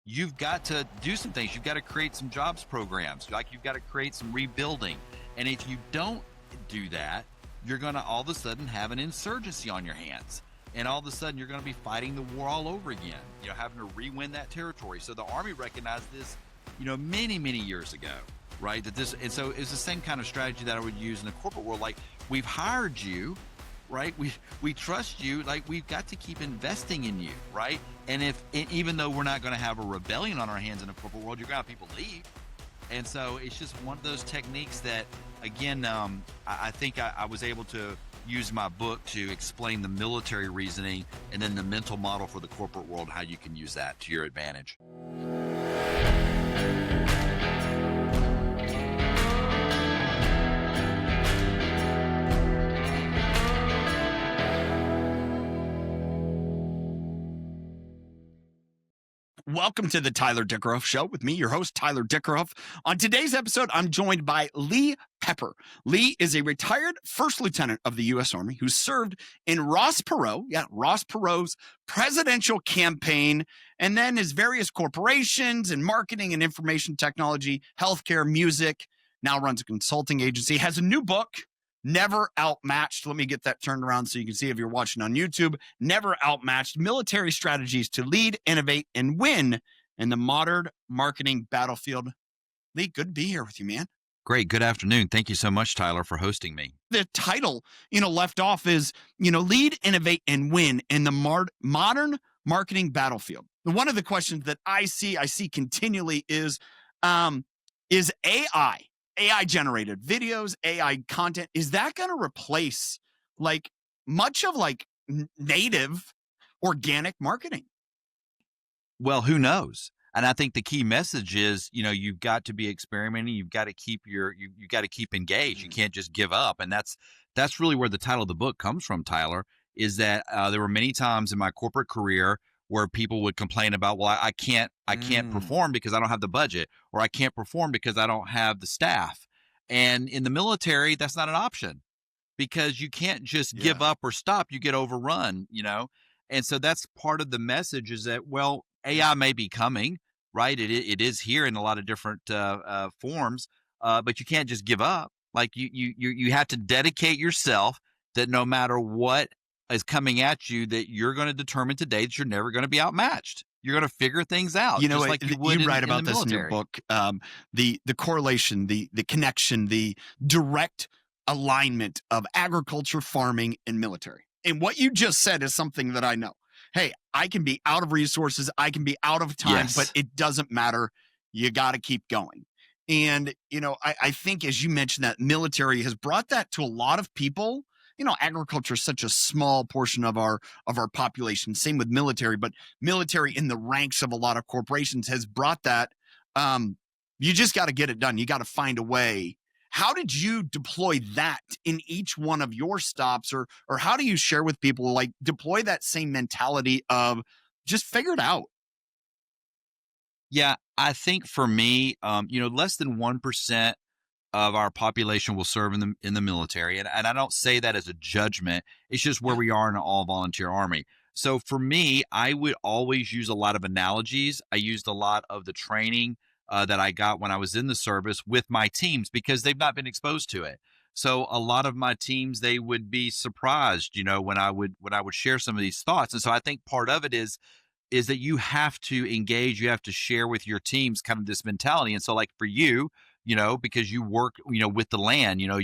you've got to do some things. You've got to create some jobs programs, like you've got to create some rebuilding. And if you don't do that, you're going to all of a sudden have an insurgency on your hands. And all of a sudden, you're going to be fighting the war all over again, having to re-win that territory. So the Army recognized this, many, many years ago, right? And so it's the same kind of strategy that I would use in the corporate world. Like, we've hired you, right? We trust you. Like, we've got to keep investing in you, right? And even though we're not going to have a rebellion on our hands in the corporate world, you're going to have people leave. And so it's just one of those techniques that, again, I think I was able to use my book to explain the military reasoning and then the mental model for the corporate world, how you can use that to your advantage. Welcome to the Tyler Dickerhoof Show with me, your host, Tyler Dickerhoof. On today's episode, I'm joined by Lee Pepper. Lee is a retired first lieutenant of the U.S. Army who served in Ross Perot's presidential campaign, and then his various corporations in marketing and information technology, healthcare, music, now runs a consulting agency, has a new book, Never Outmatched. Let me get that turned around so you can see if you're watching on YouTube. Never Outmatched: Military Strategies to Lead, Innovate, and Win in the Modern Marketing Battlefield. Lee, good to be here with you, man. Great. Good afternoon. Thank you so much, Tyler, for hosting me. The title, left off is, Lead, Innovate, and Win in the Modern Marketing Battlefield. One of the questions that I see continually is AI generated videos, AI content, is that going to replace much of native organic marketing? Well, who knows? And I think the key message is, you've got to be experimenting. You've got to keep you got to keep engaged. You can't just give up. And that's really where the title of the book comes from, Tyler, is that there were many times in my corporate career where people would complain about, well, I can't perform because I don't have the budget, or I can't perform because I don't have the staff. And in the military, that's not an option, because you can't just give up or stop. You get overrun, And so that's part of the message, is that, well, AI may be coming, right? It is here in a lot of different forms, but you can't just give up. Like you have to dedicate yourself that no matter what is coming at you, that you're going to determine today that you're never going to be outmatched. You're going to figure things out. Just like you would write about this in your book. The correlation, the connection, the direct alignment of agriculture, farming, and military. And what you just said is something that I know. Hey, I can be out of resources, I can be out of time, but it doesn't matter. You got to keep going. And, I think, as you mentioned, that military has brought that to a lot of people. Agriculture is such a small portion of our population. Same with military, but military in the ranks of a lot of corporations has brought that. You just got to get it done. You got to find a way. How did you deploy that in each one of your stops, or how do you share with people, deploy that same mentality of just figure it out? Yeah, I think for me, less than 1% of our population will serve in the military. And I don't say that as a judgment. It's just where we are in an all-volunteer Army. So for me, I would always use a lot of analogies. I used a lot of the training that I got when I was in the service with my teams, because they've not been exposed to it. So a lot of my teams, they would be surprised, when I would share some of these thoughts. And so I think part of it is that you have to engage, you have to share with your teams kind of this mentality. And so, like, for you, because you work, with the land, you're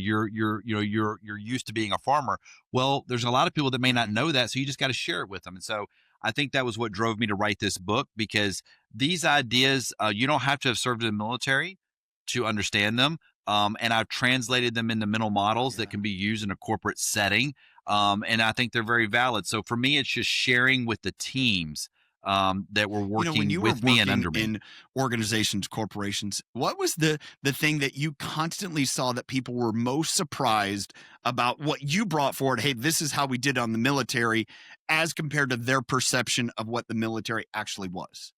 used to being a farmer. Well, there's a lot of people that may not know that. So you just got to share it with them. And so I think that was what drove me to write this book, because these ideas, you don't have to have served in the military to understand them. And I've translated them into mental models that can be used in a corporate setting. And I think they're very valid. So for me, it's just sharing with the teams that were working with me and under me. In organizations, corporations, what was the thing that you constantly saw that people were most surprised about what you brought forward? Hey, this is how we did on the military, as compared to their perception of what the military actually was.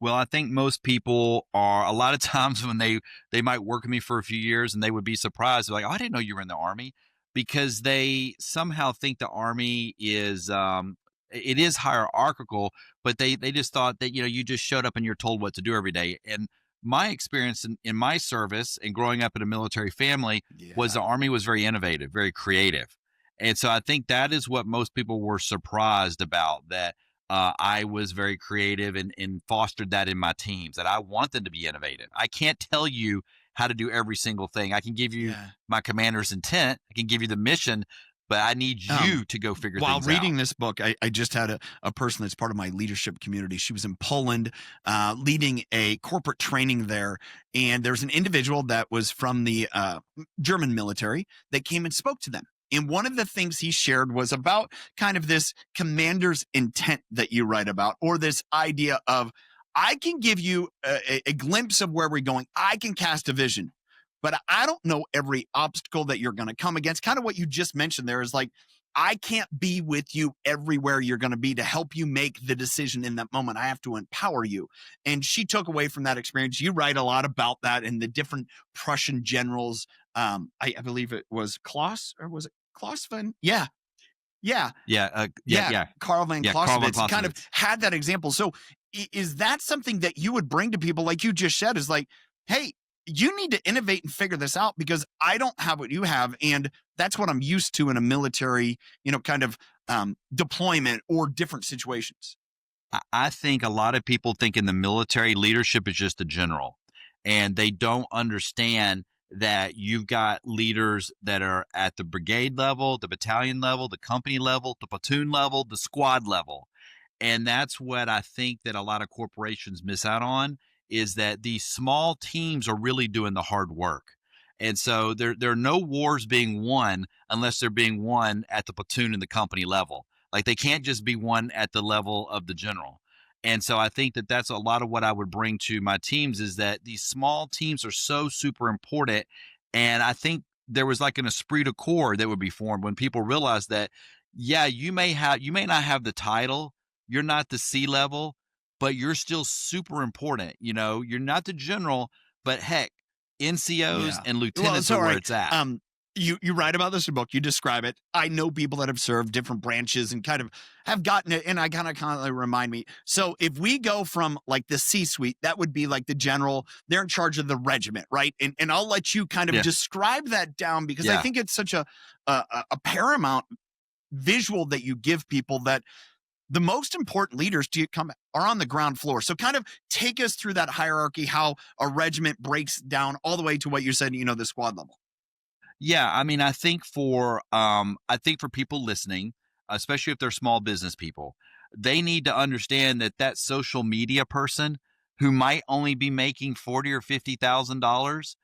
Well, I think most people are, a lot of times when they might work with me for a few years and they would be surprised. They're like, oh, I didn't know you were in the Army, because they somehow think the Army is it is hierarchical, but they just thought that, you just showed up and you're told what to do every day. And my experience in my service and growing up in a military family was Yeah. the Army was very innovative, very creative. And so I think that is what most people were surprised about, that I was very creative and fostered that in my teams, that I want them to be innovative. I can't tell you how to do every single thing. I can give you Yeah. my commander's intent, I can give you the mission, but I need you to go figure While things out. reading this book, I just had a person that's part of my leadership community. She was in Poland, leading a corporate training there. And there's an individual that was from the German military that came and spoke to them. And one of the things he shared was about kind of this commander's intent that you write about, or this idea of, I can give you a glimpse of where we're going. I can cast a vision, but I don't know every obstacle that you're going to come against. Kind of what you just mentioned there is like, I can't be with you everywhere you're going to be to help you make the decision in that moment. I have to empower you. And she took away from that experience. You write a lot about that and the different Prussian generals. I believe it was Claus, or was it Clausewitz? Yeah. Yeah. Yeah. Karl von Karl von Clausewitz kind of Clausewitz. had that example. So is that something that you would bring to people, like you just said, is like, hey, you need to innovate and figure this out because I don't have what you have. And that's what I'm used to in a military, kind of deployment or different situations. I think a lot of people think in the military, leadership is just a general, and they don't understand that you've got leaders that are at the brigade level, the battalion level, the company level, the platoon level, the squad level. And that's what I think that a lot of corporations miss out on, is that these small teams are really doing the hard work. And so there are no wars being won unless they're being won at the platoon and the company level. Like, they can't just be won at the level of the general. And so I think that that's a lot of what I would bring to my teams, is that these small teams are so super important. And I think there was like an esprit de corps that would be formed when people realize that, yeah, you may not have the title, you're not the C level, but you're still super important. You're not the general, but heck, NCOs Yeah. and Well, lieutenants so are all where right. it's at. You write about this in the book, you describe it. I know people that have served different branches and kind of have gotten it, and I kind of remind me. So if we go from like the C-suite, that would be like the general, they're in charge of the regiment, right? And I'll let you kind of Yeah. describe that down, because I Yeah. think it's such a paramount visual that you give people, that the most important leaders are on the ground floor. So kind of take us through that hierarchy, how a regiment breaks down all the way to what you said, the squad level. Yeah, I mean, I think for people listening, especially if they're small business people, they need to understand that that social media person who might only be making 40 or $50,000,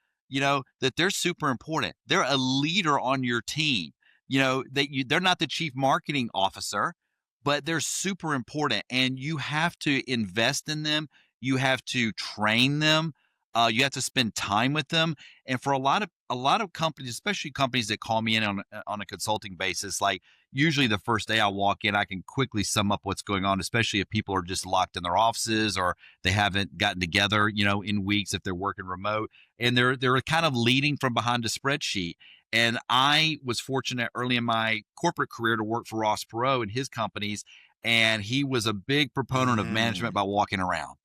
that they're super important. They're a leader on your team. They're not the chief marketing officer, but they're super important, and you have to invest in them. You have to train them. You have to spend time with them. And for a lot of companies, especially companies that call me in on a consulting basis, like, usually the first day I walk in, I can quickly sum up what's going on, especially if people are just locked in their offices or they haven't gotten together, in weeks, if they're working remote, and they're kind of leading from behind a spreadsheet. And I was fortunate early in my corporate career to work for Ross Perot and his companies, and he was a big proponent of management by walking around.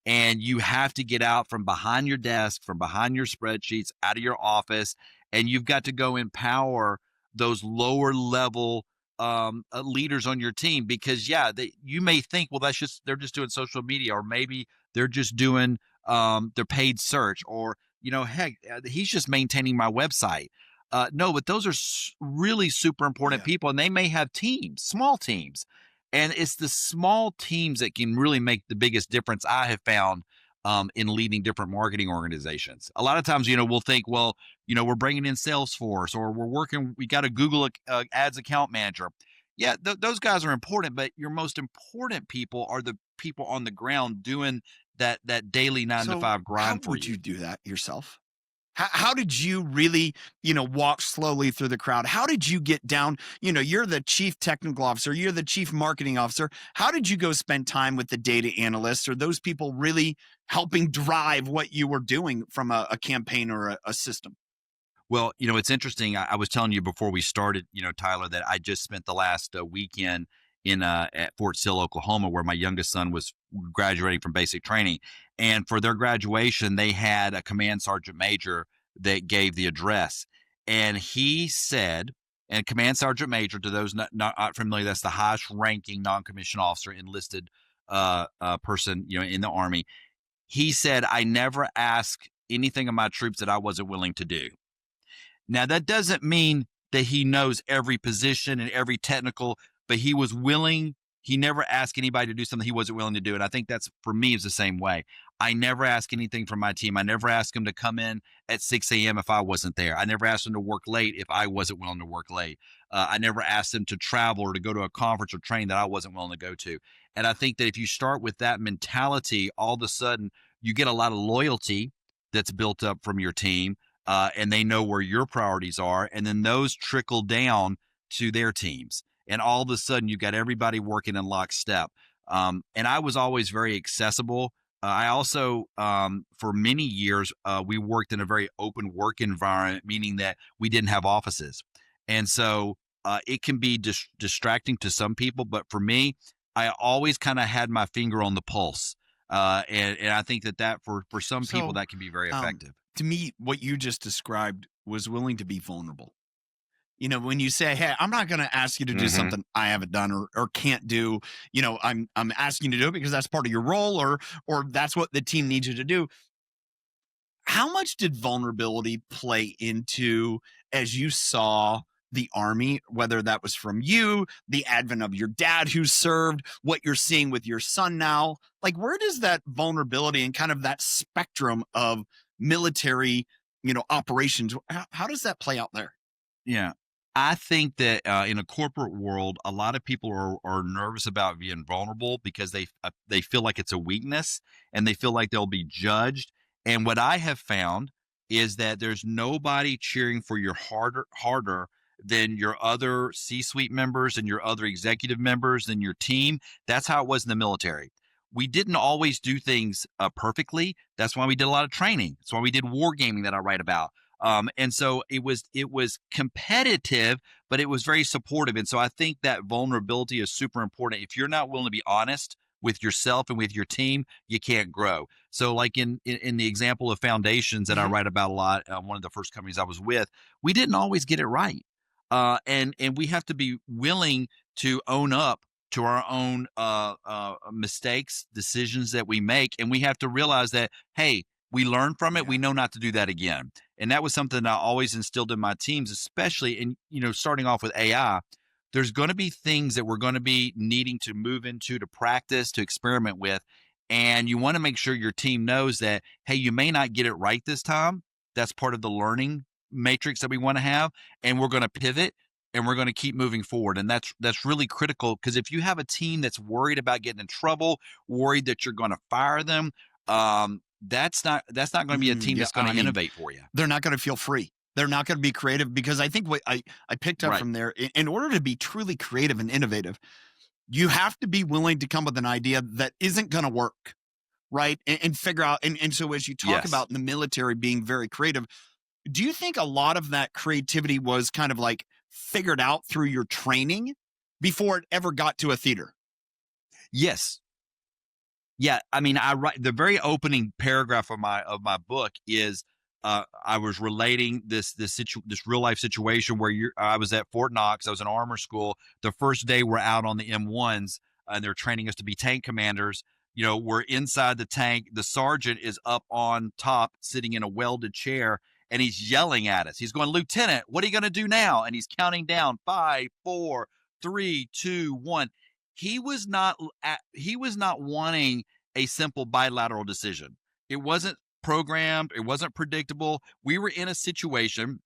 And you have to get out from behind your desk, from behind your spreadsheets, out of your office, and you've got to go empower those lower level leaders on your team. Because you may think, well, they're just doing social media, or maybe they're just doing their paid search, or heck, he's just maintaining my website. No, but those are really super important people, and they may have teams, small teams. And it's the small teams that can really make the biggest difference, I have found, in leading different marketing organizations. A lot of times, we'll think, well, we're bringing in Salesforce, or we got a Google ads account manager. Yeah, those guys are important, but your most important people are the people on the ground doing that daily 9 to 5 grind for you. How would you do that yourself? How did you really, walk slowly through the crowd? How did you get down? You're the chief technical officer, you're the chief marketing officer. How did you go spend time with the data analysts, or those people really helping drive what you were doing from a campaign or a system? Well, it's interesting. I was telling you before we started, Tyler, that I just spent the last weekend at Fort Sill, Oklahoma, where my youngest son was graduating from basic training. And for their graduation, they had a command sergeant major that gave the address. And he said, and command sergeant major, to those not familiar, that's the highest ranking non-commissioned officer enlisted person, in the Army. He said, I never ask anything of my troops that I wasn't willing to do. Now, that doesn't mean that he knows every position and every technical, but he was willing. He never asked anybody to do something he wasn't willing to do. And I think that's, for me, is the same way. I never ask anything from my team. I never ask them to come in at 6 a.m. if I wasn't there. I never asked them to work late if I wasn't willing to work late. I never asked them to travel or to go to a conference or training that I wasn't willing to go to. And I think that if you start with that mentality, all of a sudden you get a lot of loyalty that's built up from your team. And they know where your priorities are, and then those trickle down to their teams. And all of a sudden, you've got everybody working in lockstep. And I was always very accessible. I also, for many years, we worked in a very open work environment, meaning that we didn't have offices. And so it can be distracting to some people, but for me, I always kind of had my finger on the pulse. And I think that for some people, that can be very effective. To me, what you just described was willing to be vulnerable. When you say, hey, I'm not going to ask you to do something I haven't done or can't do, I'm asking you to do it because that's part of your role or that's what the team needs you to do. How much did vulnerability play into, as you saw the Army, whether that was from you, the advent of your dad who served, what you're seeing with your son now? Like, where does that vulnerability and kind of that spectrum of military, operations, how does that play out there? Yeah. I think that in a corporate world, a lot of people are nervous about being vulnerable because they feel like it's a weakness and they feel like they'll be judged. And what I have found is that there's nobody cheering for your harder than your other C-suite members and your other executive members and your team. That's how it was in the military. We didn't always do things perfectly. That's why we did a lot of training. That's why we did wargaming that I write about. And so it was competitive, but it was very supportive. And so I think that vulnerability is super important. If you're not willing to be honest with yourself and with your team, you can't grow. So like in the example of foundations that I write about a lot, one of the first companies I was with, we didn't always get it right. And we have to be willing to own up to our own mistakes, decisions that we make. And we have to realize that, hey, we learn from it. We know not to do that again. And that was something I always instilled in my teams, especially in, starting off with AI. There's going to be things that we're going to be needing to move into, to practice, to experiment with. And you want to make sure your team knows that, hey, you may not get it right this time. That's part of the learning matrix that we want to have. And we're going to pivot and we're going to keep moving forward. And that's really critical, because if you have a team that's worried about getting in trouble, worried that you're going to fire them, that's not going to be a team that's going to innovate for you. They're not going to feel free. They're not going to be creative, because I think what I picked up from there, in order to be truly creative and innovative, you have to be willing to come with an idea that isn't going to work, right? And figure out. And so as you talk about the military being very creative, do you think a lot of that creativity was kind of like figured out through your training before it ever got to a theater? Yes. Yeah, I mean, I write the very opening paragraph of my book is I was relating this real life situation where I was at Fort Knox. I was in armor school. The first day we're out on the M1s, and they're training us to be tank commanders. We're inside the tank. The sergeant is up on top, sitting in a welded chair, and he's yelling at us. He's going, "Lieutenant, what are you going to do now?" And he's counting down 5, 4, 3, 2, 1. He was not wanting a simple bilateral decision. It wasn't programmed. It wasn't predictable. We were in a situation.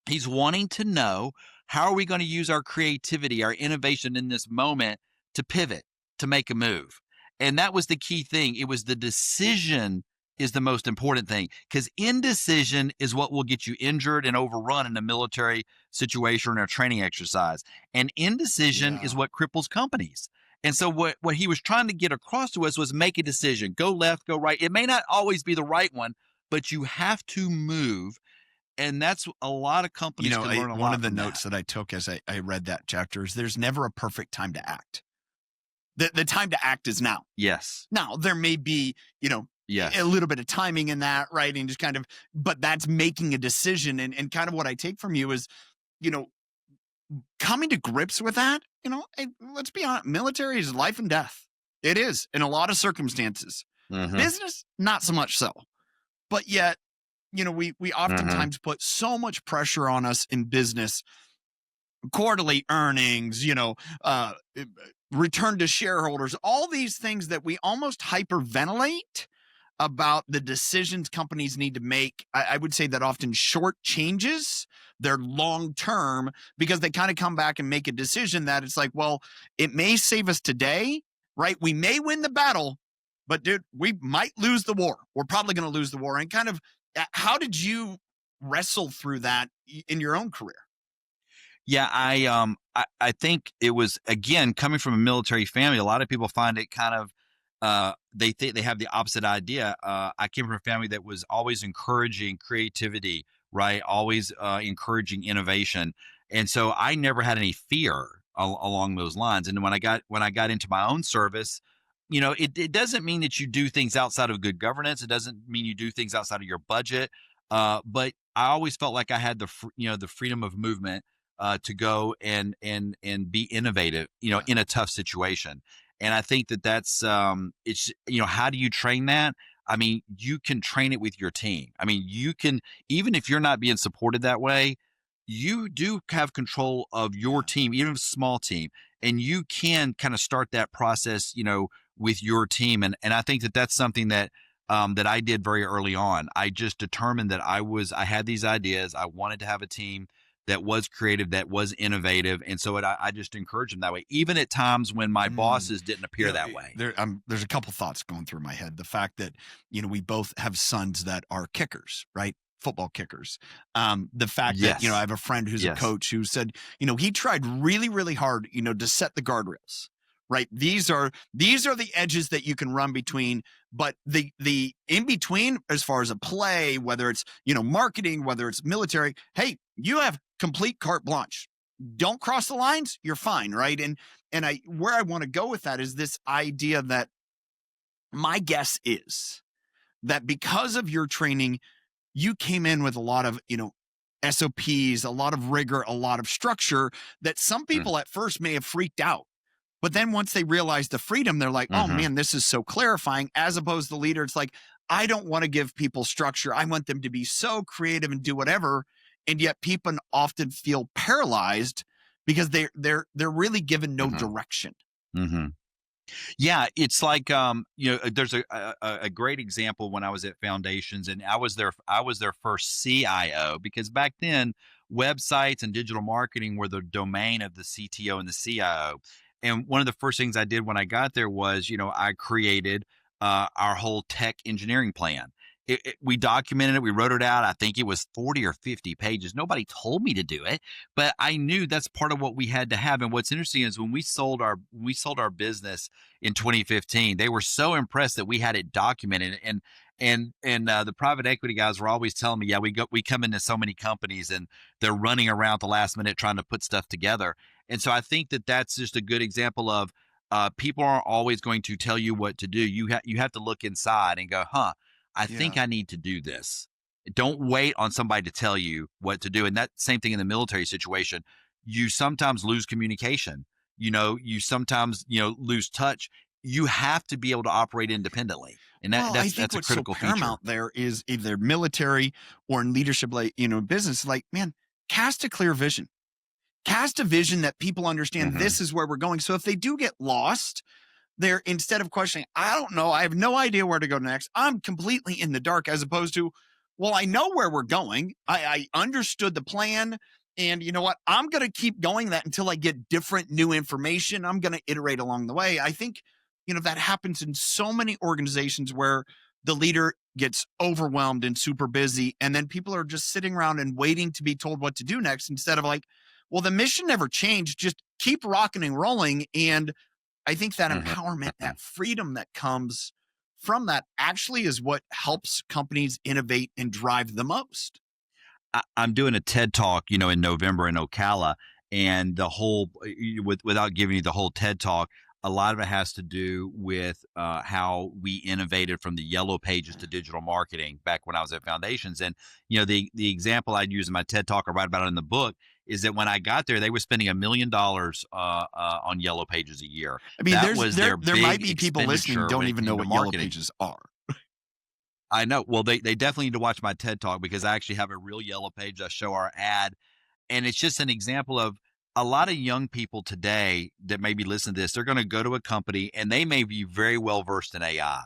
He's wanting to know, how are we going to use our creativity, our innovation in this moment to pivot, to make a move? And that was the key thing. It was the decision is the most important thing, because indecision is what will get you injured and overrun in a military situation or a training exercise. And indecision is what cripples companies. And so what he was trying to get across to us was make a decision, go left, go right. It may not always be the right one, but you have to move. And that's a lot of companies can learn a lot. One of the notes that I took as I read that chapter is there's never a perfect time to act. The time to act is now. Yes. Now, there may be, Yes. a little bit of timing in that, right? And just but that's making a decision. And kind of what I take from you is, coming to grips with that, hey, let's be honest, military is life and death. It is in a lot of circumstances. Mm-hmm. Business, not so much so. But yet, we oftentimes put so much pressure on us in business, quarterly earnings, return to shareholders, all these things that we almost hyperventilate about the decisions companies need to make. I would say that often short changes their long term, because they kind of come back and make a decision that it's like, well, it may save us today, right? We may win the battle, but dude, we might lose the war. We're probably going to lose the war. And kind of, how did you wrestle through that in your own career? Yeah, I think it was, again, coming from a military family, a lot of people find it kind of, they think they have the opposite idea. I came from a family that was always encouraging creativity, right? Always encouraging innovation. And so I never had any fear along those lines. And when I got into my own service, it doesn't mean that you do things outside of good governance. It doesn't mean you do things outside of your budget. But I always felt like I had the freedom of movement to go and be innovative, in a tough situation. And I think that's it's, how do you train that? I mean, you can train it with your team. I mean, you can, even if you're not being supported that way, you do have control of your team, even a small team, and you can kind of start that process, with your team. And I think that's something that that I did very early on. I just determined that I had these ideas. I wanted to have a team that was creative, that was innovative. And so I just encouraged them that way, even at times when my bosses didn't appear that way. There's a couple thoughts going through my head. The fact that, we both have sons that are kickers, right? Football kickers. The fact that, I have a friend who's a coach who said, he tried really, really hard, to set the guardrails, right? These are the edges that you can run between, but the in between, as far as a play, whether it's, marketing, whether it's military, hey, you have complete carte blanche. Don't cross the lines, you're fine, right? And where I want to go with that is this idea that my guess is that because of your training, you came in with a lot of, SOPs, a lot of rigor, a lot of structure that some people at first may have freaked out. But then once they realize the freedom, they're like, oh man, this is so clarifying. As opposed to the leader, it's like, I don't want to give people structure. I want them to be so creative and do whatever. And yet people often feel paralyzed because they're really given no direction. Yeah, it's like there's a great example when I was at Foundations, and I was their first CIO, because back then websites and digital marketing were the domain of the CTO and the CIO. And one of the first things I did when I got there was, I created our whole tech engineering plan. We documented it. We wrote it out. I think it was 40 or 50 pages. Nobody told me to do it, but I knew that's part of what we had to have. And what's interesting is when we sold our business in 2015, they were so impressed that we had it documented. And the private equity guys were always telling me, yeah, we come into so many companies and they're running around at the last minute trying to put stuff together. And so I think that's just a good example of people aren't always going to tell you what to do. You have to look inside and go, I think I need to do this. Don't wait on somebody to tell you what to do. And that same thing in the military situation. You sometimes lose communication. You sometimes, lose touch. You have to be able to operate independently. And that's a critical feature. Paramount there is either military or in leadership, like, business, like, man, cast a clear vision. Cast a vision that people understand this is where we're going. So if they do get lost, they're, instead of questioning, I don't know, I have no idea where to go next, I'm completely in the dark, as opposed to, well, I know where we're going. I understood the plan. And you know what? I'm going to keep going that until I get different new information. I'm going to iterate along the way. I think, that happens in so many organizations where the leader gets overwhelmed and super busy. And then people are just sitting around and waiting to be told what to do next, instead of like, well, the mission never changed. Just keep rocking and rolling. And I think that empowerment, that freedom that comes from that actually is what helps companies innovate and drive the most. I'm doing a TED Talk, in November in Ocala, and the whole, without giving you the whole TED Talk, a lot of it has to do with how we innovated from the yellow pages to digital marketing back when I was at Foundations. And the example I'd use in my TED talk, I write about it in the book, is that when I got there, they were spending $1 million on yellow pages a year. I mean, That was their there might big be people listening expenditure don't even know into what yellow marketing. pages are. I know. Well, they definitely need to watch my TED talk, because I actually have a real yellow page. I show our ad, and it's just an example of a lot of young people today that maybe listen to this. They're going to go to a company and they may be very well versed in AI,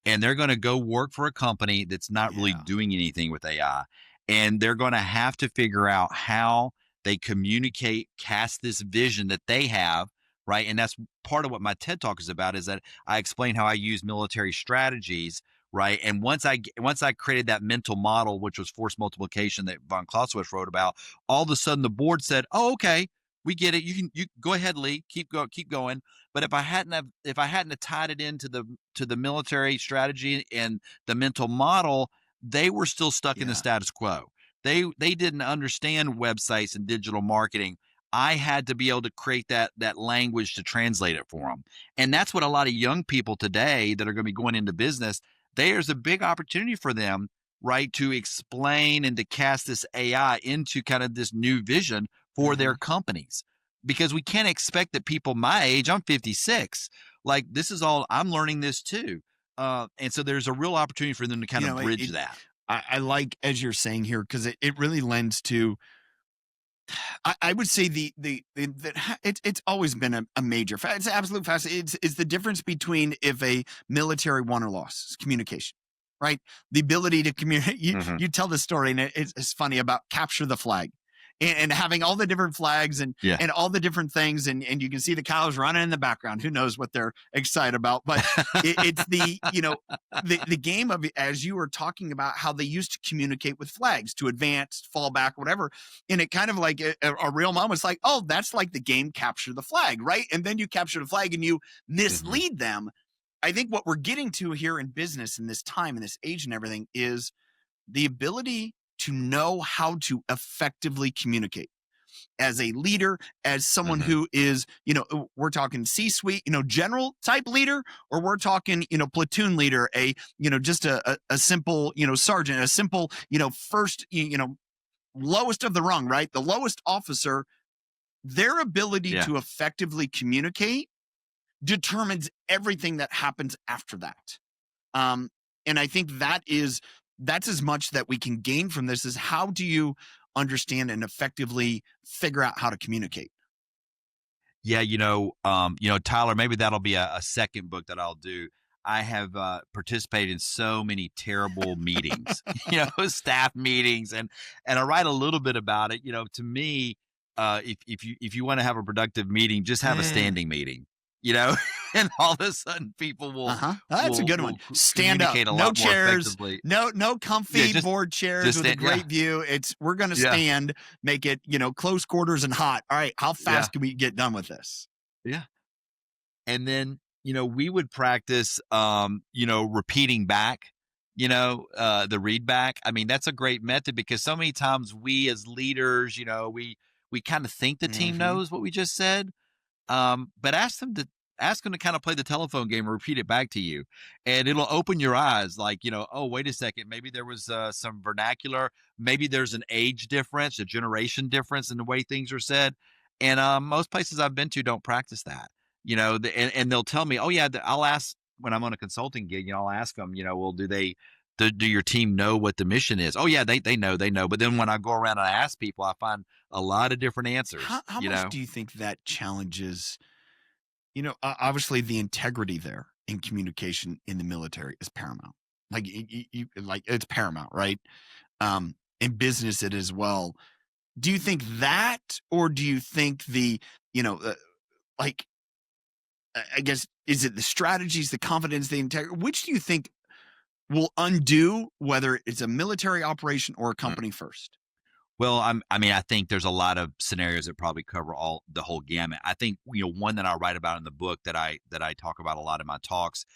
and they're going to go work for a company that's not really Yeah. doing anything with AI. And they're going to have to figure out how they communicate, cast this vision that they have, right? And that's part of what my TED talk is about, is that I explain how I use military strategies, right? And once I created that mental model, which was force multiplication that von Clausewitz wrote about, all of a sudden the board said, "Oh, okay, we get it. You go ahead, Lee. Keep going." But if I hadn't have tied it into the military strategy and the mental model, they were still stuck in the Yeah. status quo. They didn't understand websites and digital marketing. I had to be able to create that language to translate it for them. And that's what a lot of young people today that are going to be going into business, there's a big opportunity for them, right, to explain and to cast this AI into kind of this new vision for their companies. Because we can't expect that people my age, I'm 56, like this is all, I'm learning this too. And so there's a real opportunity for them to kind of bridge that. I like, as you're saying here, because it really lends to, I would say it's always been a major fact. It's absolute fact. It's the difference between if a military won or lost. It's communication, right? The ability to communicate. You tell the story, and it's funny about capture the flag. And having all the different flags and all the different things, and you can see the cows running in the background. Who knows what they're excited about? But it's the game of, as you were talking about, how they used to communicate with flags to advance, fall back, whatever. And it kind of like a real moment. It's like, oh, that's like the game capture the flag, right? And then you capture the flag and you mislead them. I think what we're getting to here in business in this time, in this age and everything, is the ability to know how to effectively communicate as a leader, as someone who is, we're talking C-suite, general type leader, or we're talking, platoon leader, just a simple, sergeant, a simple, first, lowest of the rung, right? The lowest officer, their ability to effectively communicate determines everything that happens after that. And I think that's as much that we can gain from this, is how do you understand and effectively figure out how to communicate? Yeah, Tyler, maybe that'll be a second book that I'll do. I have participated in so many terrible meetings, staff meetings, and I write a little bit about it. To me, if you want to have a productive meeting, just have a standing meeting. And all of a sudden people will. That's a good one. Stand up, no chairs, no comfy board chairs with a great view. We're going to stand, make it, close quarters and hot. All right, how fast can we get done with this? Yeah. And then, we would practice, repeating back, the read back. I mean, that's a great method, because so many times we as leaders, we kind of think the team knows what we just said. But ask them to kind of play the telephone game and repeat it back to you, and it'll open your eyes. Like, oh, wait a second, maybe there was some vernacular, maybe there's an age difference, a generation difference in the way things are said. And most places I've been to don't practice that. And they'll tell me, oh yeah, I'll ask when I'm on a consulting gig. I'll ask them, well, do your team know what the mission is? Oh yeah, they know. But then when I go around and I ask people, I find a lot of different answers. How much do you think that challenges, obviously the integrity there in communication in the military is paramount. Like it's paramount, right? In business it as well. Do you think that, or do you think I guess, is it the strategies, the confidence, the integrity? Which do you think will undo whether it's a military operation or a company first? Well, I think there's a lot of scenarios that probably cover the whole gamut. I think, one that I write about in the book that I talk about a lot in my talks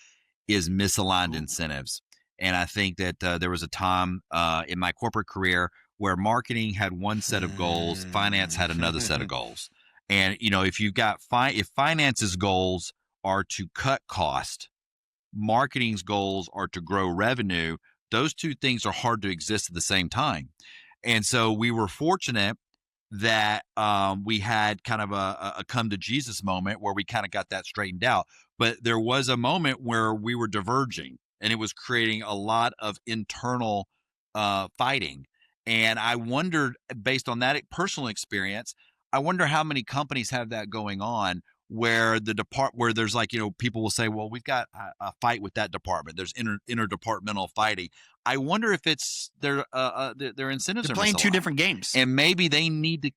is misaligned incentives. And I think that there was a time in my corporate career where marketing had one set of goals, finance had another set of goals. And, if you've got if finance's goals are to cut cost, marketing's goals are to grow revenue. Those two things are hard to exist at the same time. And so we were fortunate that we had kind of a come to Jesus moment where we kind of got that straightened out. But there was a moment where we were diverging, and it was creating a lot of internal fighting. And I wondered, based on that personal experience, I wonder how many companies have that going on, where where there's like, people will say, well, we've got a fight with that department. There's interdepartmental fighting. I wonder if it's their incentives They're are playing two misaligned, different games, and maybe they need to.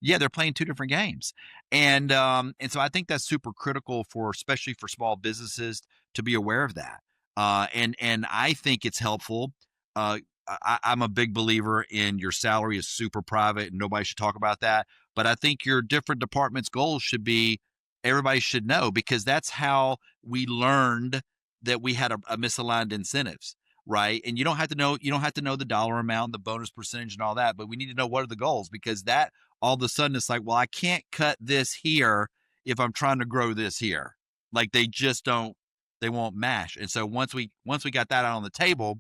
Yeah, they're playing two different games, and so I think that's super critical especially for small businesses to be aware of that. And I think it's helpful. I'm a big believer in your salary is super private and nobody should talk about that. But I think your different departments' goals should be, everybody should know, because that's how we learned that we had a misaligned incentives, right? And you don't have to know the dollar amount, the bonus percentage, and all that, but we need to know what are the goals, because that all of a sudden it's like, well, I can't cut this here if I'm trying to grow this here. Like they won't mash. And so once we got that out on the table,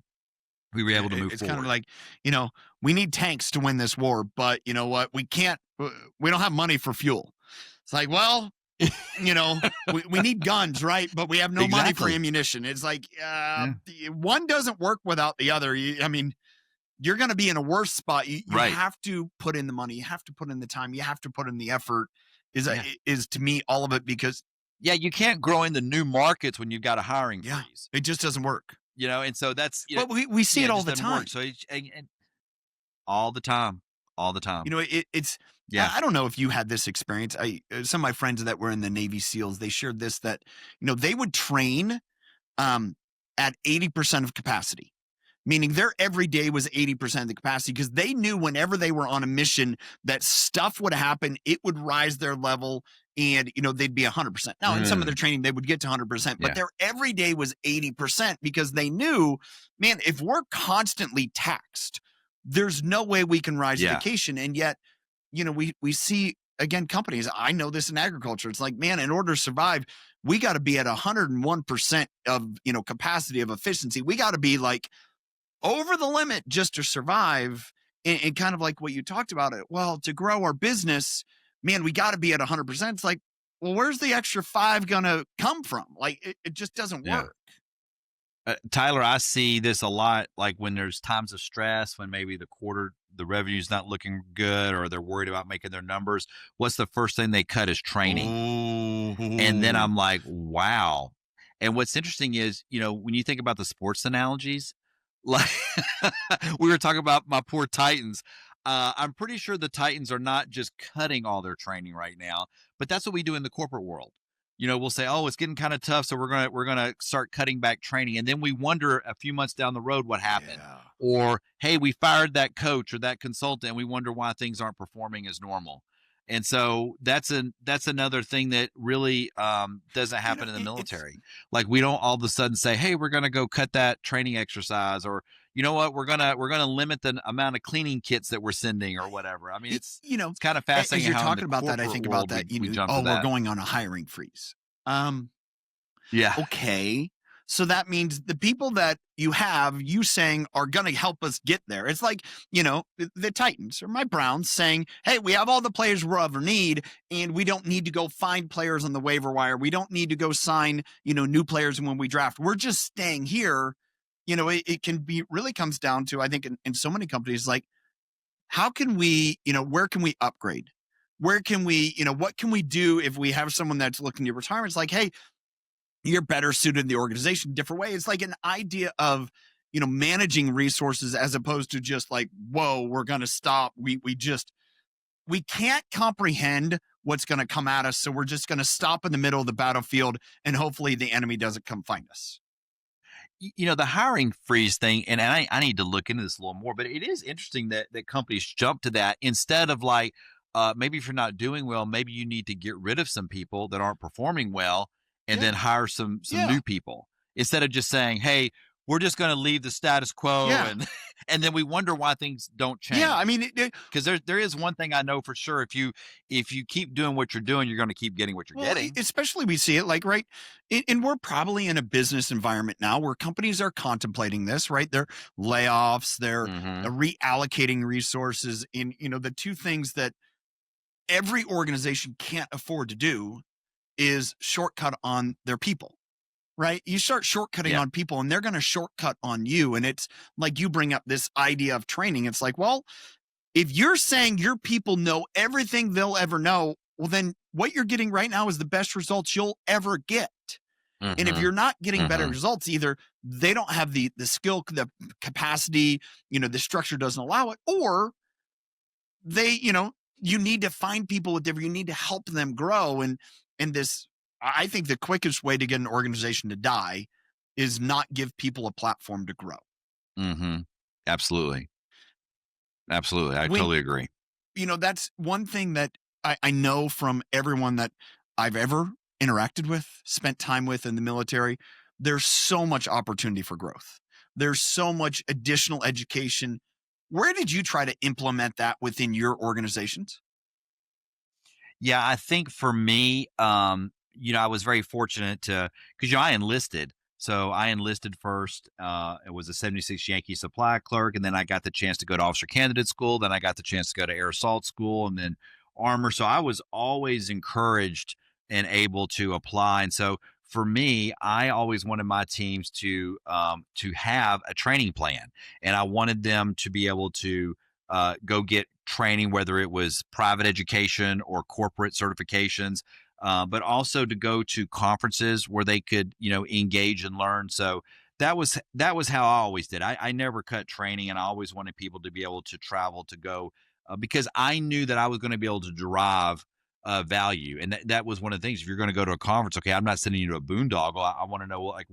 we were able to move it's forward. kind of like, we need tanks to win this war, but you know what? We don't have money for fuel. It's like, well, we need guns, right? But we have no money for ammunition. It's like, one doesn't work without the other. You're going to be in a worse spot. You have to put in the money. You have to put in the time. You have to put in the effort is to me all of it, because you can't grow into new markets when you've got a hiring freeze. It just doesn't work. And so that's, but we see it all the time. So all the time. It's, I don't know if you had this experience. Some of my friends that were in the Navy SEALs, they shared this, that, they would train at 80% of capacity, meaning their every day was 80% of the capacity, because they knew whenever they were on a mission that stuff would happen, it would rise their level, and, they'd be 100%. Now, in some of their training, they would get to 100%, but their every day was 80%, because they knew, man, if we're constantly taxed, there's no way we can rise vacation. And yet, we see, again, companies, I know this in agriculture. It's like, man, in order to survive, we got to be at 101% of, capacity of efficiency. We got to be like over the limit just to survive. And kind of like what you talked about it. Well, to grow our business, man, we got to be at 100%. It's like, well, where's the extra 5 going to come from? Like, it just doesn't work. Tyler, I see this a lot, like when there's times of stress, when maybe the revenue's not looking good, or they're worried about making their numbers. What's the first thing they cut is training. Ooh. And then I'm like, wow. And what's interesting is, when you think about the sports analogies, like we were talking about my poor Titans. I'm pretty sure the Titans are not just cutting all their training right now, but that's what we do in the corporate world. We'll say, oh, it's getting kind of tough, so we're gonna start cutting back training, and then we wonder a few months down the road what happened. Yeah. Or, hey, we fired that coach or that consultant, and we wonder why things aren't performing as normal. And so that's another thing that really doesn't happen in the military. Like, we don't all of a sudden say, hey, we're gonna go cut that training exercise, or you know what, we're gonna limit the amount of cleaning kits that we're sending, or whatever. I mean, it's kind of fascinating. As you're talking about that, I think about that. We're going on a hiring freeze. Yeah. Okay. So that means the people that you saying are going to help us get there. It's like, the Titans or my Browns saying, hey, we have all the players we'll ever need, and we don't need to go find players on the waiver wire. We don't need to go sign, new players when we draft. We're just staying here. It can be, really comes down to, I think in so many companies, like, how can we, where can we upgrade? Where can we, what can we do if we have someone that's looking to retire? It's like, hey, you're better suited in the organization, different way. It's like an idea of, managing resources, as opposed to just like, whoa, we're going to stop. We can't comprehend what's going to come at us. So we're just going to stop in the middle of the battlefield, and hopefully the enemy doesn't come find us. The hiring freeze thing, and I need to look into this a little more, but it is interesting that companies jump to that instead of like, maybe if you're not doing well, maybe you need to get rid of some people that aren't performing well, and then hire some new people, instead of just saying, hey, we're just going to leave the status quo. And And then we wonder why things don't Yeah, I change. mean, Because there is one thing I know for sure. If you keep doing what you're doing, you're going to keep getting what you're well, getting. especially we see it like right, and we're probably in a business environment now where companies are contemplating this, right? They're layoffs, they're Hmm. reallocating resources. In the two things that every organization can't afford to do is shortcut on their people. Right? You start shortcutting Yeah. on people and they're going to shortcut on you. And it's like you bring up this idea of training. It's like, well, if you're saying your people know everything they'll ever know, well, then what you're getting right now is the best results you'll ever get. And if Hmm. you're not getting better Hmm. results, either they don't have the skill, the capacity, the structure doesn't allow it, or you need to find people with different, you need to help them grow. And this, I think the quickest way to get an organization to die is not give people a platform to grow. Hmm. Absolutely. Absolutely. I When totally agree. that's one thing that I know from everyone that I've ever interacted with, spent time with in the military. There's so much opportunity for growth. There's so much additional education. Where did you try to implement that within your organizations? Yeah, I think for me, I was very fortunate to because I enlisted. So I enlisted first. It was a 76 Yankee supply clerk, and then I got the chance to go to officer candidate school. Then I got the chance to go to air assault school, and then armor. So I was always encouraged and able to apply. And so for me, I always wanted my teams to have a training plan, and I wanted them to be able to go get training, whether it was private education or corporate certifications, but also to go to conferences where they could, engage and learn. So that was how I always did. I never cut training, and I always wanted people to be able to travel to go because I knew that I was going to be able to derive value, and that was one of the things. If you're going to go to a conference, okay, I'm not sending you to a boondoggle. I want to know like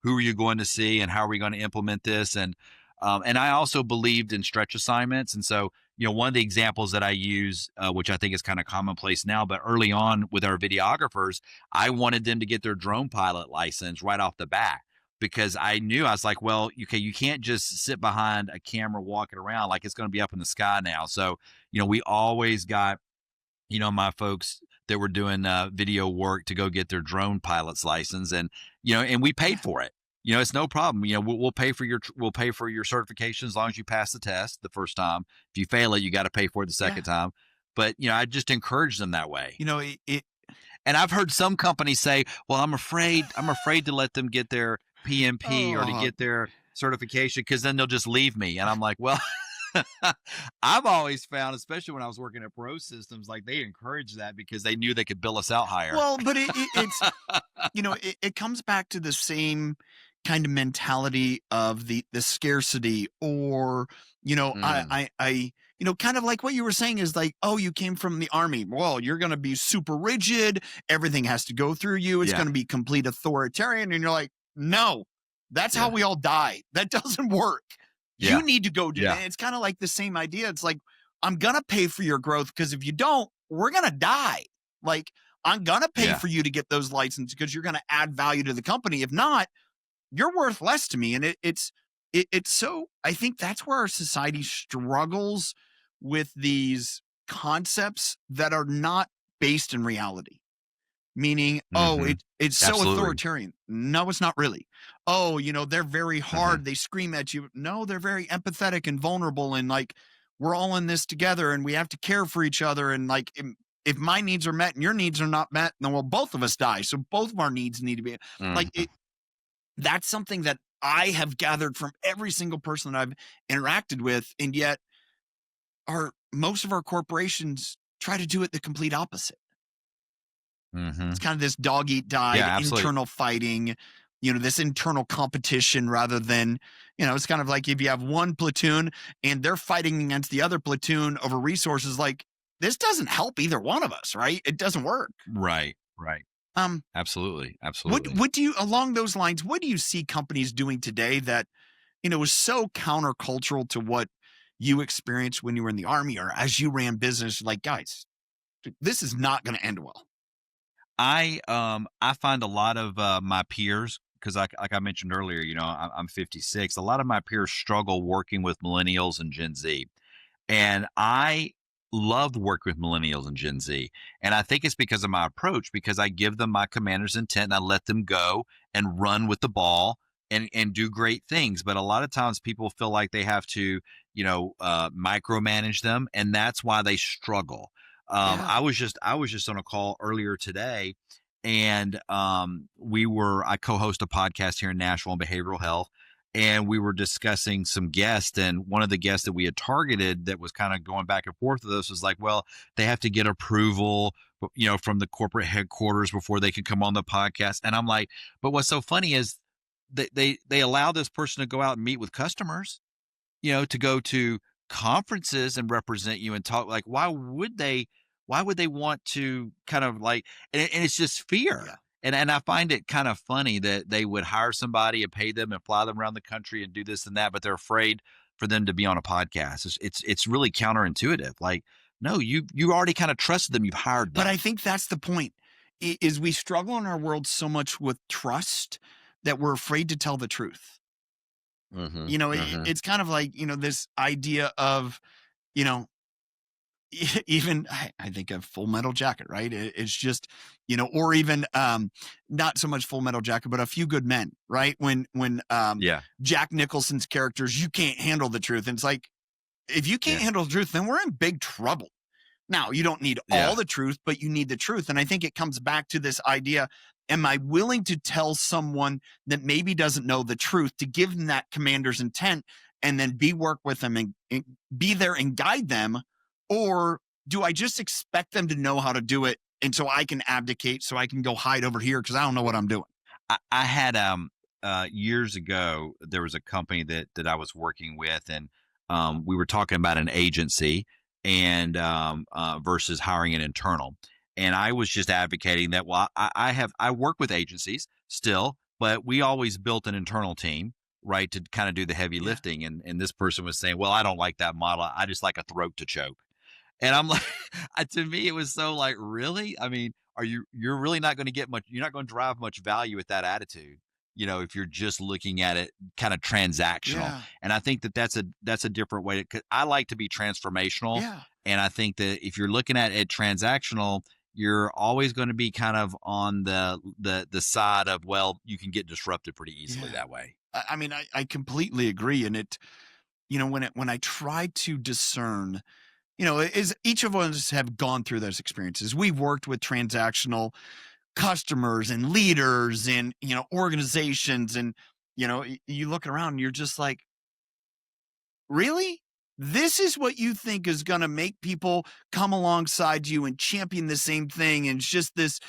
who are you going to see and how are we going to implement this and I also believed in stretch assignments. And so, one of the examples that I use, which I think is kind of commonplace now, but early on with our videographers, I wanted them to get their drone pilot license right off the bat because I knew I was like, well, okay, you can't just sit behind a camera walking around like it's going to be up in the sky now. So, we always got my folks that were doing video work to go get their drone pilot's license, and we paid Yeah. for it. It's no problem. We'll pay for your certification as long as you pass the test the first time. If you fail it, you got to pay for it the Yeah. second time. But I just encourage them that way. It And I've heard some companies say, "Well, I'm afraid to let them get their PMP or to oh, get their certification because then they'll just leave me." And I'm like, well. I've always found, especially when I was working at Pro Systems, like they encouraged that because they knew they could bill us out higher. well, but it's it comes back to the same kind of mentality of the scarcity, or Mm, kind of like what you were saying is like, oh, you came from the army, well, you're going to be super rigid, everything has to go through you, it's yeah, going to be complete authoritarian, and you're like, no, that's how yeah, we all die, that doesn't work. You yeah, need to go do yeah, that. It's kind of like the same idea. It's like, I'm going to pay for your growth because if you don't, we're going to die. Like, I'm going to pay yeah. for you to get those licenses because you're going to add value to the company. If not, you're worth less to me. And it's so, I think that's where our society struggles with these concepts that are not based in reality. Meaning, oh, Hmm. it's so Absolutely. authoritarian. No, it's not really. Oh, they're very Hmm. hard. They scream at you. No, they're very empathetic and vulnerable. And like, we're all in this together and we have to care for each other. And like, if my needs are met and your needs are not met, then well, both of us die. So both of our needs need to be like Hmm. it. That's something that I have gathered from every single person that I've interacted with. And yet, most of our corporations try to do it the complete opposite. Hmm. It's kind of this dog eat died Yeah, absolutely. internal fighting, this internal competition rather than, it's kind of like if you have one platoon and they're fighting against the other platoon over resources, like this doesn't help either one of us, right? It doesn't work. Right, right. Um, Absolutely, what absolutely. what do you along those lines, what do you see companies doing today that, is so countercultural to what you experienced when you were in the army or as you ran business? Like, guys, this is not going to end well. I find a lot of my peers because like I mentioned earlier, I'm 56. A lot of my peers struggle working with millennials and Gen Z. And I love work with millennials and Gen Z. And I think it's because of my approach, because I give them my commander's intent and I let them go and run with the ball and do great things. But a lot of times people feel like they have to, micromanage them, and that's why they struggle. Yeah. I was just on a call earlier today, and I co-host a podcast here in Nashville on behavioral health, and we were discussing some guests, and one of the guests that we had targeted that was kind of going back and forth with us was like, well, they have to get approval, from the corporate headquarters before they can come on the podcast. And I'm like, but what's so funny is they allow this person to go out and meet with customers, to go to conferences and represent you and talk. Like, why would they want to kind of like, and it's just fear. Yeah. And I find it kind of funny that they would hire somebody and pay them and fly them around the country and do this and that, but they're afraid for them to be on a podcast. It's really counterintuitive. Like, no, you already kind of trusted them. You've hired them. But I think that's the point, is we struggle in our world so much with trust that we're afraid to tell the truth. It's kind of like, this idea of, even I think of Full Metal Jacket, right? It's just, or even not so much Full Metal Jacket, but A Few Good Men, right? When Yeah. Jack Nicholson's characters, you can't handle the truth. And it's like, if you can't handle the truth, then we're in big trouble. Now, you don't need all the truth, but you need the truth. And I think it comes back to this idea: am I willing to tell someone that maybe doesn't know the truth, to give them that commander's intent and then work with them and be there and guide them? Or do I just expect them to know how to do it, and so I can abdicate, so I can go hide over here because I don't know what I'm doing? I had years ago, there was a company that I was working with, and we were talking about an agency and versus hiring an internal. And I was just advocating that, well, I work with agencies still, but we always built an internal team, right, to kind of do the heavy lifting. And this person was saying, well, I don't like that model. I just like a throat to choke. And I'm like, to me, it was so like, really? I mean, you're really not going to get much, you're not going to drive much value with that attitude, if you're just looking at it kind of transactional. Yeah. And I think that's a different way cause I like to be transformational. Yeah. And I think that if you're looking at it transactional, you're always going to be kind of on the side of, well, you can get disrupted pretty easily that way. I mean, I completely agree. And it, when I try to discern, is each of us have gone through those experiences. We've worked with transactional customers and leaders and, organizations. And, you look around and you're just like, really? This is what you think is going to make people come alongside you and champion the same thing? And it's just this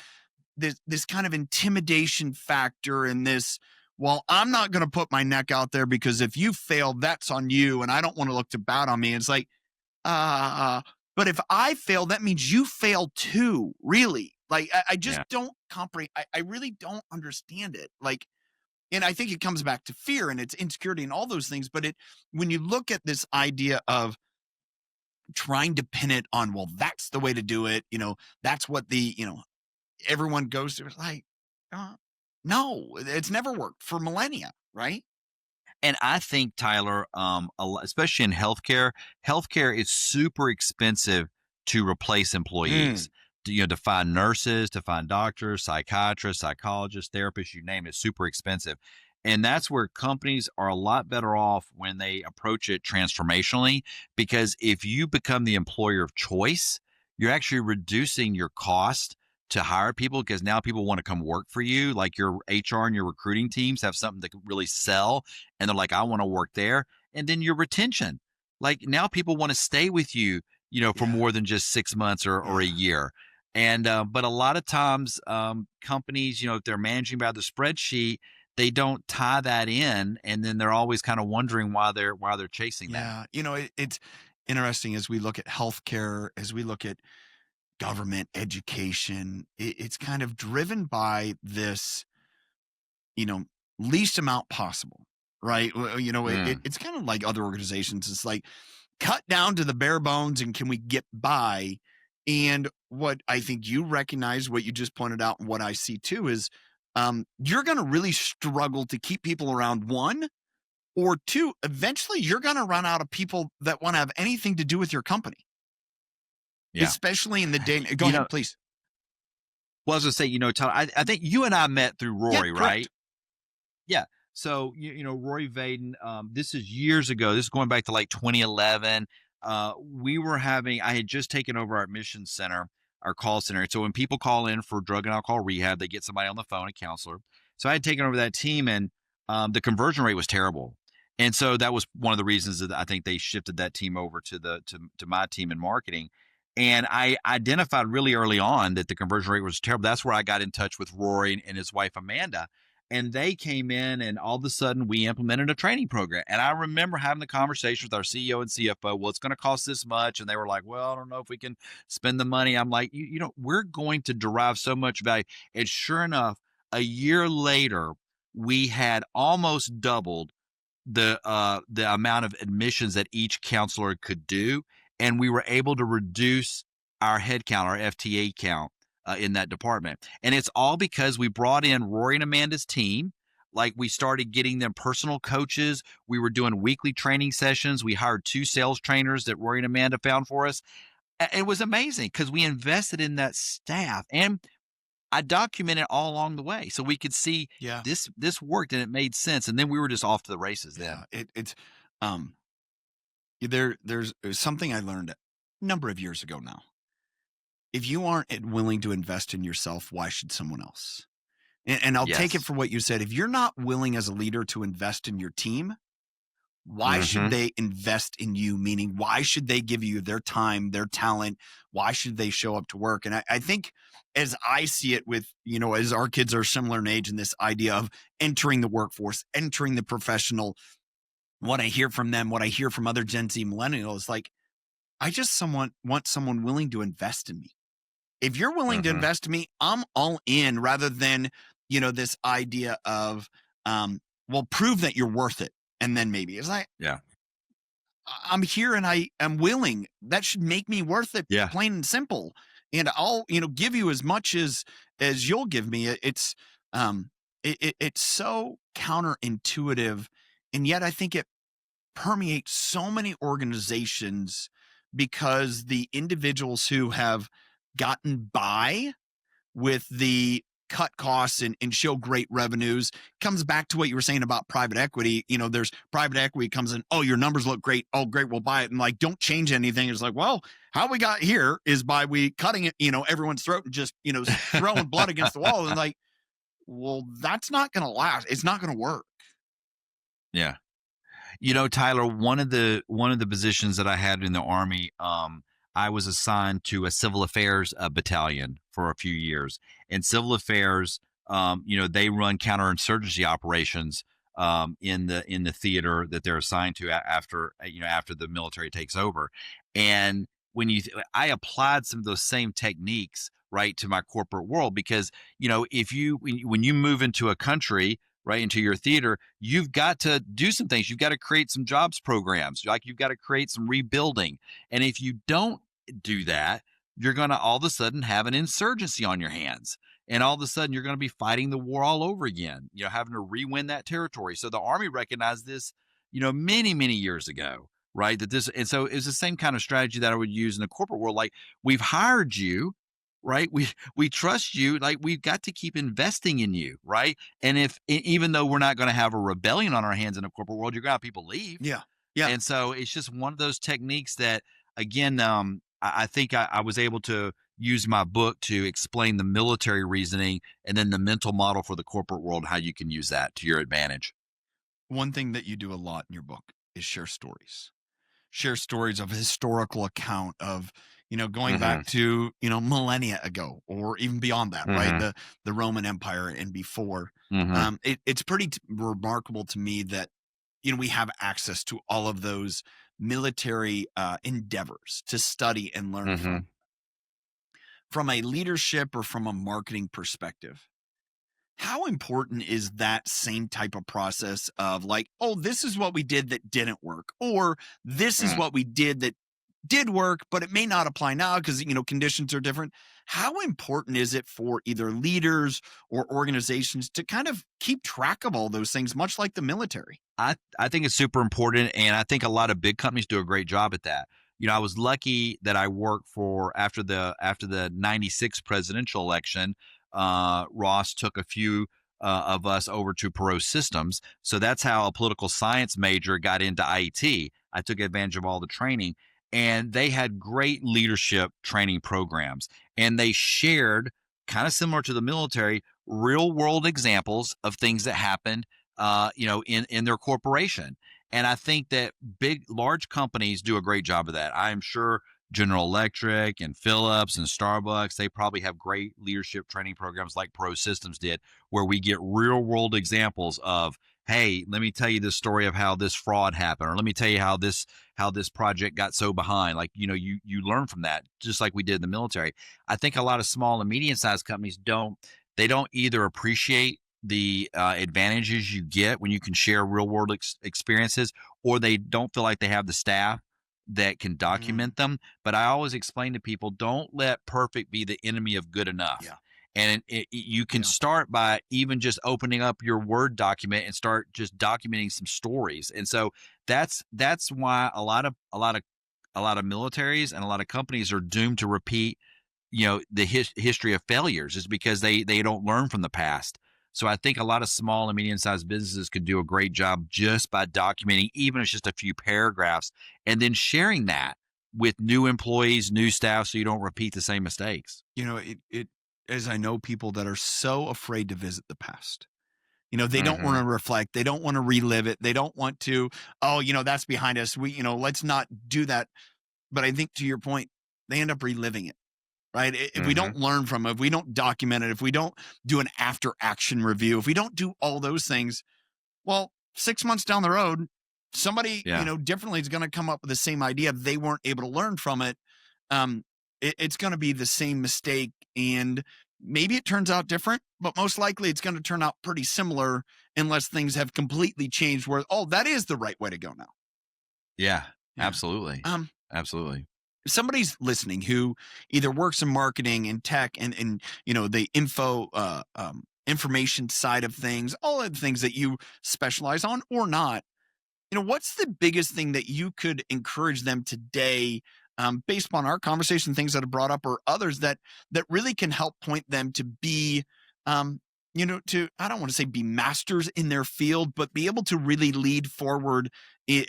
kind of intimidation factor, and this, well, I'm not going to put my neck out there because if you fail, that's on you. And I don't want to look too bad on me. It's like, but if I fail, that means you fail too, really. Like, I just don't comprehend. I really don't understand it. Like, and I think it comes back to fear and it's insecurity and all those things. But when you look at this idea of trying to pin it on, well, that's the way to do it, that's what everyone goes through. It's like, no, it's never worked for millennia, right? And I think, Tyler, especially in healthcare is super expensive to replace employees. To find nurses, to find doctors, psychiatrists, psychologists, therapists, you name it, super expensive. And that's where companies are a lot better off when they approach it transformationally, because if you become the employer of choice, you're actually reducing your cost to hire people, because now people want to come work for you. Like, your HR and your recruiting teams have something that can really sell, and they're like, I want to work there. And then your retention, like, now people want to stay with you, for more than just 6 months or a year. And but a lot of times companies, if they're managing by the spreadsheet, they don't tie that in, and then they're always kind of wondering why they're chasing that. It's interesting as we look at healthcare, as we look at government, education, it's kind of driven by this, least amount possible, right? It's kind of like other organizations. It's like, cut down to the bare bones and can we get by? And what I think you recognize, what you just pointed out, and what I see too, is you're going to really struggle to keep people around. One, or two, eventually you're going to run out of people that want to have anything to do with your company, especially in the day. Go ahead, please. Well, I was going to say, Tyler, I think you and I met through Rory, right? Yeah. So, Rory Vaden, this is years ago. This is going back to like 2011. I had just taken over our admissions center, our call center. So when people call in for drug and alcohol rehab, they get somebody on the phone, a counselor. So I had taken over that team, and the conversion rate was terrible. And so that was one of the reasons that I think they shifted that team over to my team in marketing. And I identified really early on that the conversion rate was terrible. That's where I got in touch with Rory and his wife, Amanda. And they came in, and all of a sudden we implemented a training program. And I remember having the conversation with our CEO and CFO. Well, it's going to cost this much. And they were like, well, I don't know if we can spend the money. I'm like, we're going to derive so much value. And sure enough, a year later, we had almost doubled the amount of admissions that each counselor could do. And we were able to reduce our head count, our FTA count, in that department. And it's all because we brought in Rory and Amanda's team. Like, we started getting them personal coaches. We were doing weekly training sessions. We hired 2 sales trainers that Rory and Amanda found for us. It was amazing because we invested in that staff, and I documented all along the way so we could see this worked and it made sense. And then we were just off to the races then. There's something I learned a number of years ago now. If you aren't willing to invest in yourself, why should someone else? And I'll take it for what you said. If you're not willing as a leader to invest in your team, why should they invest in you? Meaning, why should they give you their time, their talent? Why should they show up to work? And I think, as I see it with, as our kids are similar in age, and this idea of entering the workforce, entering the professional, what I hear from them, what I hear from other Gen Z millennials, like, I just want someone willing to invest in me. If you're willing to invest in me, I'm all in, rather than, this idea of, well, prove that you're worth it. And then maybe it's like, I'm here and I am willing. That should make me worth it, plain and simple. And I'll, give you as much as you'll give me. It's so counterintuitive. And yet I think it permeates so many organizations, because the individuals who have gotten by with the cut costs and show great revenues comes back to what you were saying about private equity. There's private equity comes in. Oh, your numbers look great. Oh, great. We'll buy it. And like, don't change anything. It's like, well, how we got here is by we cutting it, everyone's throat and just, throwing blood against the wall. And like, well, that's not going to last. It's not going to work. Yeah. Tyler, one of the positions that I had in the Army, I was assigned to a civil affairs battalion for a few years. And civil affairs, they run counterinsurgency operations in the theater that they're assigned to after the military takes over. And I applied some of those same techniques, right, to my corporate world, because when you move into a country, right, into your theater, you've got to do some things. You've got to create some jobs programs. Like, you've got to create some rebuilding. And if you don't do that, you're going to all of a sudden have an insurgency on your hands. And all of a sudden you're going to be fighting the war all over again, having to re-win that territory. So the Army recognized this, many, many years ago, right? And so it's the same kind of strategy that I would use in the corporate world. Like, we've hired you, right? We trust you. Like, we've got to keep investing in you, right? And even though we're not going to have a rebellion on our hands in the corporate world, you're going to have people leave. Yeah. And so it's just one of those techniques that, again, I think I was able to use my book to explain the military reasoning and then the mental model for the corporate world, how you can use that to your advantage. One thing that you do a lot in your book is share stories. Share stories of a historical account of, going back to, millennia ago, or even beyond that, right? The Roman Empire and before. It's pretty remarkable to me that, we have access to all of those military endeavors to study and learn from a leadership or from a marketing perspective. How important is that same type of process of like, oh, this is what we did that didn't work, or this is what we did that did work, but it may not apply now because, conditions are different. How important is it for either leaders or organizations to kind of keep track of all those things, much like the military? I think it's super important, and I think a lot of big companies do a great job at that. I was lucky that I worked for after the '96 presidential election. Ross took a few of us over to Perot Systems, so that's how a political science major got into IT. I took advantage of all the training, and they had great leadership training programs, and they shared, kind of similar to the military, real world examples of things that happened in their corporation. And I think that large companies do a great job of that. I'm sure General Electric and Philips and Starbucks, they probably have great leadership training programs like Pro Systems did, where we get real world examples of, hey, let me tell you the story of how this fraud happened, or let me tell you how this project got so behind. Like, you learn from that, just like we did in the military. I think a lot of small and medium sized companies don't either appreciate the advantages you get when you can share real world experiences, or they don't feel like they have the staff that can document them. But I always explain to people, don't let perfect be the enemy of good enough. Yeah. And you can start by even just opening up your Word document and start just documenting some stories. And so that's why a lot of militaries and a lot of companies are doomed to repeat, the history of failures, is because they don't learn from the past. So I think a lot of small and medium-sized businesses could do a great job just by documenting, even if it's just a few paragraphs, and then sharing that with new employees, new staff, so you don't repeat the same mistakes. As I know people that are so afraid to visit the past. They don't want to reflect. They don't want to relive it. They don't want to, that's behind us. Let's not do that. But I think, to your point, they end up reliving it. Right. If we don't learn from it, if we don't document it, if we don't do an after action review, if we don't do all those things, well, 6 months down the road, somebody, differently is going to come up with the same idea. They weren't able to learn from it. It's going to be the same mistake, and maybe it turns out different, but most likely it's going to turn out pretty similar unless things have completely changed where, that is the right way to go now. Yeah. Absolutely. Absolutely. If somebody's listening who either works in marketing and tech and the information side of things, all of the things that you specialize on or not, what's the biggest thing that you could encourage them today, based upon our conversation, things that are brought up, or others that really can help point them to be, I don't want to say be masters in their field, but be able to really lead forward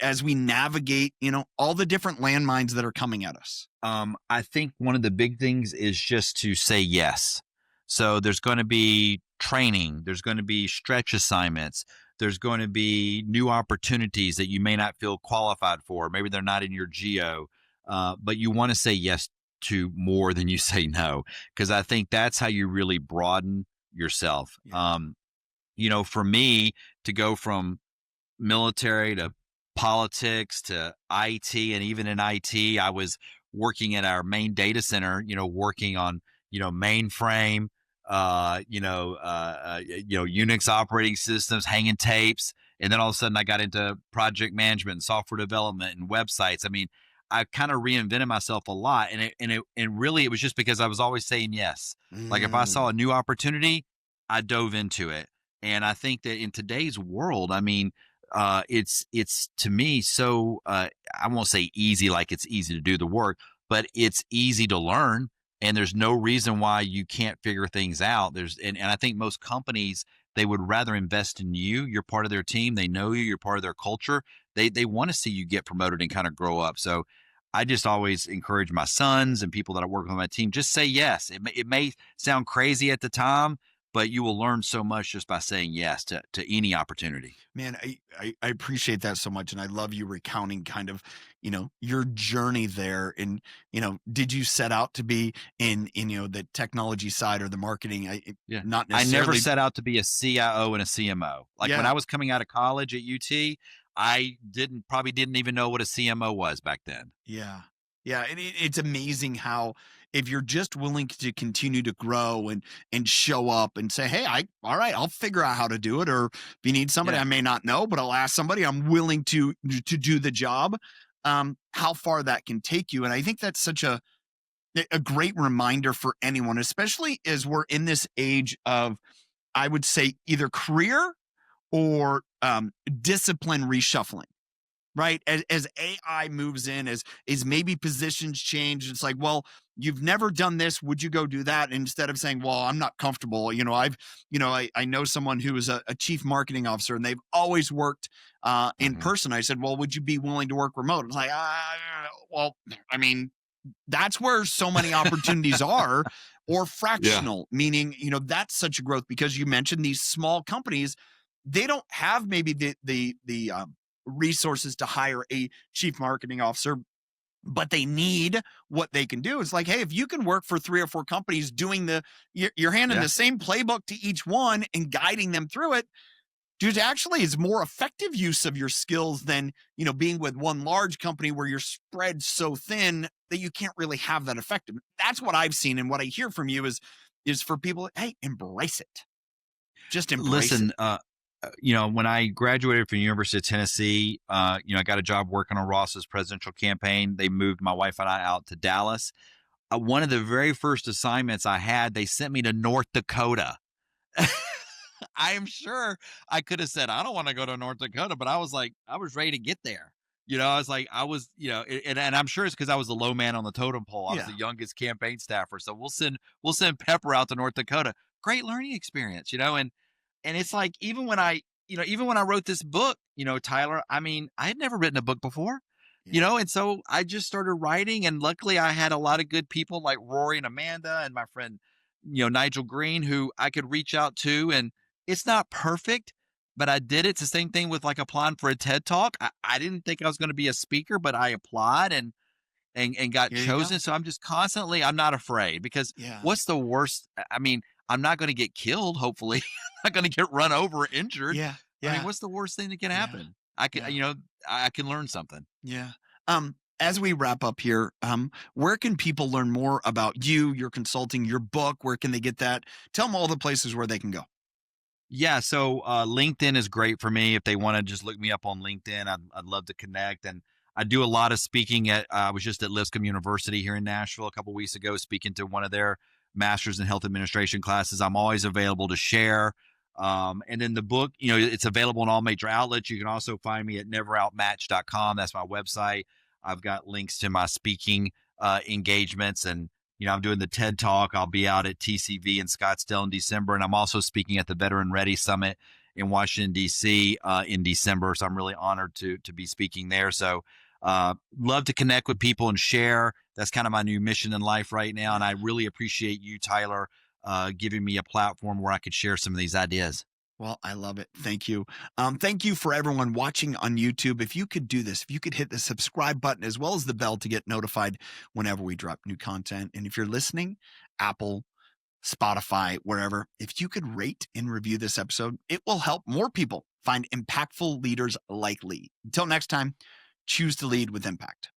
as we navigate, all the different landmines that are coming at us? I think one of the big things is just to say yes. So there's going to be training, there's going to be stretch assignments, there's going to be new opportunities that you may not feel qualified for. Maybe they're not in your geo, but you want to say yes to more than you say no, because I think that's how you really broaden yourself. Yeah. For me to go from military to politics to IT, and even in IT, I was working at our main data center, working on, mainframe, Unix operating systems, hanging tapes. And then all of a sudden I got into project management and software development and websites. I mean, I kind of reinvented myself a lot. And really it was just because I was always saying yes. Like if I saw a new opportunity, I dove into it. And I think that in today's world, I mean, it's to me so I won't say easy, like it's easy to do the work, but it's easy to learn, and there's no reason why you can't figure things out. And I think most companies, they would rather invest in you. You're part of their team. They know you. You're part of their culture. They want to see you get promoted and kind of grow up. So I just always encourage my sons and people that I work with on my team, just say yes. It may sound crazy at the time, but you will learn so much just by saying yes to any opportunity. Man, I appreciate that so much. And I love you recounting kind of, your journey there. And, did you set out to be in the technology side or the marketing? Not necessarily. I never set out to be a CIO and a CMO. Like when I was coming out of college at UT, I probably didn't even know what a CMO was back then. Yeah. Yeah. And it's amazing how, if you're just willing to continue to grow and show up and say, hey, all right, I'll figure out how to do it. Or if you need somebody, I may not know, but I'll ask somebody. I'm willing to do the job. how far that can take you. And I think that's such a great reminder for anyone, especially as we're in this age of, I would say, either career or discipline reshuffling, right? As AI moves in, as maybe positions change, it's like, well, you've never done this. Would you go do that? And instead of saying, well, I'm not comfortable, I know someone who is a chief marketing officer and they've always worked in Mhm. person. I said, well, would you be willing to work remote? It's like, well, I mean, that's where so many opportunities are, or Yeah. fractional, meaning, that's such a growth, because you mentioned these small companies, they don't have maybe the resources to hire a chief marketing officer, but they need what they can do. It's like, hey, if you can work for 3 or 4 companies doing you're handing Yeah. the same playbook to each one and guiding them through it, dude, actually is more effective use of your skills than, being with one large company where you're spread so thin that you can't really have that effective. That's what I've seen. And what I hear from you is for people, hey, embrace it. Just embrace it. Listen, when I graduated from University of Tennessee, I got a job working on Ross's presidential campaign. They moved my wife and I out to Dallas. One of the very first assignments I had, they sent me to North Dakota. I am sure I could have said, I don't want to go to North Dakota, but I was like, I was ready to get there. I was like, I was, and I'm sure it's because I was the low man on the totem pole. I was Yeah. the youngest campaign staffer. So we'll send Pepper out to North Dakota. Great learning experience, and it's like, even when I wrote this book, Tyler, I mean, I had never written a book before, Yeah. and so I just started writing, and luckily I had a lot of good people like Rory and Amanda and my friend, Nigel Green, who I could reach out to. And it's not perfect, but I did it. It's the same thing with like applying for a TED talk. I didn't think I was going to be a speaker, but I applied and got Here you go. chosen. So I'm just constantly, I'm not afraid, because Yeah. what's the worst? I mean, I'm not going to get killed, hopefully. I'm not going to get run over or injured. Yeah. I mean, Yeah. what's the worst thing that can Yeah. happen? I can, Yeah. I can learn something. Yeah. As we wrap up here, where can people learn more about you, your consulting, your book? Where can they get that? Tell them all the places where they can go. Yeah, so LinkedIn is great for me. If they want to just look me up on LinkedIn, I'd love to connect. And I do a lot of speaking at. I was just at Lipscomb University here in Nashville a couple weeks ago, speaking to one of their masters in health administration classes. I'm always available to share. And then the book, it's available in all major outlets. You can also find me at neveroutmatch.com. That's my website. I've got links to my speaking engagements, and I'm doing the TED Talk. I'll be out at TCV in Scottsdale in December, and I'm also speaking at the Veteran Ready Summit in Washington D.C. In December. So I'm really honored to be speaking there. So love to connect with people and share. That's kind of my new mission in life right now, and I really appreciate you, Tyler, giving me a platform where I could share some of these ideas. Well, I love it. Thank you. Thank you for everyone watching on YouTube. If you could do this, if you could hit the subscribe button as well as the bell to get notified whenever we drop new content. And if you're listening, Apple, Spotify, wherever, if you could rate and review this episode, it will help more people find impactful leaders like Lee. Until next time, choose to lead with impact.